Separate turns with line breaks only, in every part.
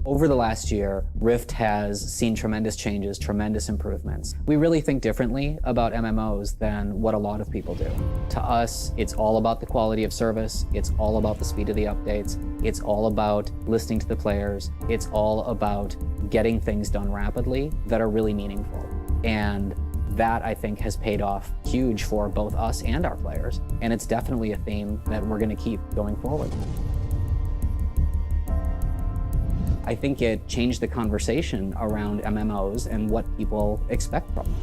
Over the last year, Rift has seen tremendous changes, tremendous improvements. We really think differently about MMOs than what a lot of people do. To us, it's all about the quality of service, it's all about the speed of the updates, it's all about listening to the players, it's all about getting things done rapidly that are really meaningful. And that, I think, has paid off huge for both us and our players. And it's definitely a theme that we're going to keep going forward. I think it changed the conversation around MMOs and what people expect from them.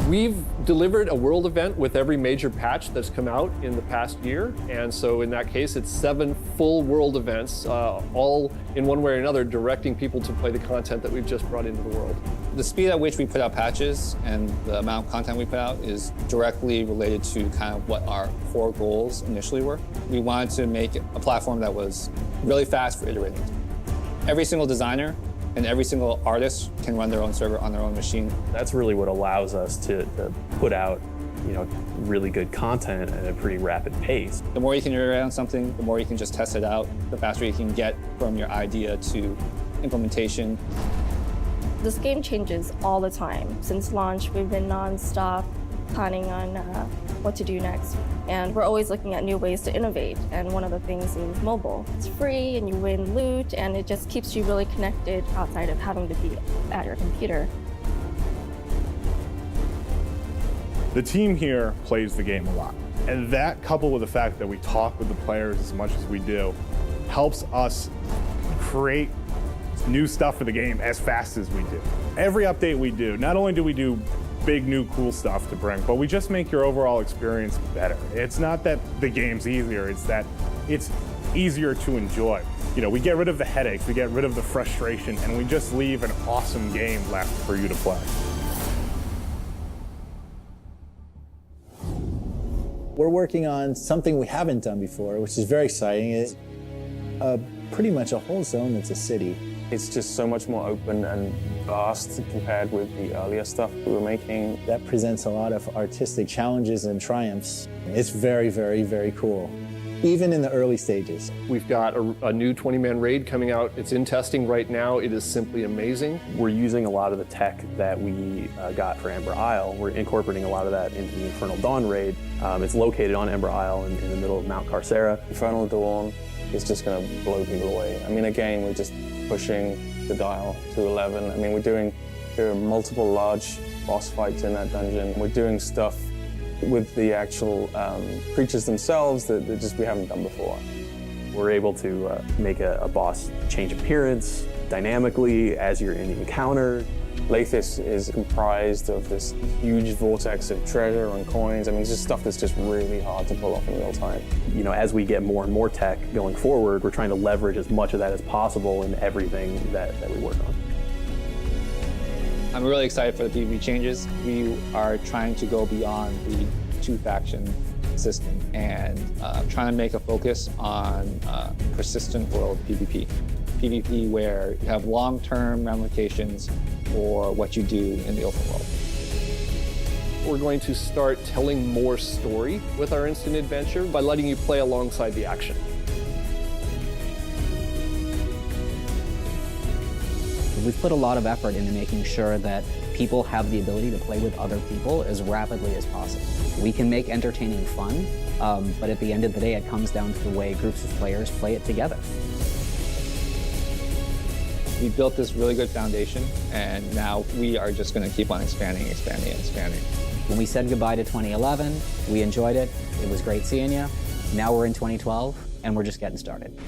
We've delivered a world event with every major patch that's come out in the past year. And so in that case, it's 7 full world events, all in one way or another directing people to play the content that we've just brought into the world.
The speed at which we put out patches and the amount of content we put out is directly related to kind of what our core goals initially were. We wanted to make a platform that was really fast for iterating. Every single designer and every single artist can run their own server on their own machine.
That's really what allows us to put out, really good content at a pretty rapid pace.
The more you can iterate on something, the more you can just test it out, the faster you can get from your idea to implementation.
This game changes all the time. Since launch, we've been non-stop planning on what to do next. And we're always looking at new ways to innovate. And one of the things is mobile. It's free and you win loot and it just keeps you really connected outside of having to be at your computer.
The team here plays the game a lot. And that, coupled with the fact that we talk with the players as much as we do, helps us create new stuff for the game as fast as we do. Every update we do, not only do we do big new cool stuff to bring, but we just make your overall experience better. It's not that the game's easier, it's that it's easier to enjoy. We get rid of the headaches, we get rid of the frustration, and we just leave an awesome game left for you to play.
We're working on something we haven't done before, which is very exciting. It's pretty much a whole zone that's a city.
It's just so much more open and vast compared with the earlier stuff we were making.
That presents a lot of artistic challenges and triumphs. It's very, very, very cool, even in the early stages.
We've got a new 20-man raid coming out. It's in testing right now. It is simply amazing.
We're using a lot of the tech that we got for Ember Isle. We're incorporating a lot of that into the Infernal Dawn raid. It's located on Ember Isle in the middle of Mount Carcera.
Infernal Dawn is just going to blow people away. I mean, again, we're just pushing the dial to 11. I mean, there are multiple large boss fights in that dungeon. We're doing stuff with the actual creatures themselves that we haven't done before.
We're able to make a boss change appearance dynamically as you're in the encounter.
Lathis is comprised of this huge vortex of treasure and coins. I mean, it's just stuff that's just really hard to pull off in real time.
As we get more and more tech going forward, we're trying to leverage as much of that as possible in everything that we work on.
I'm really excited for the PvP changes. We are trying to go beyond the 2-faction system and trying to make a focus on persistent world PvP. PvP where you have long-term ramifications for what you do in the open world.
We're going to start telling more story with our instant adventure by letting you play alongside the action.
We've put a lot of effort into making sure that people have the ability to play with other people as rapidly as possible. We can make entertaining fun, but at the end of the day, it comes down to the way groups of players play it together.
We built this really good foundation, and now we are just going to keep on expanding.
When we said goodbye to 2011, we enjoyed it. It was great seeing you. Now we're in 2012, and we're just getting started.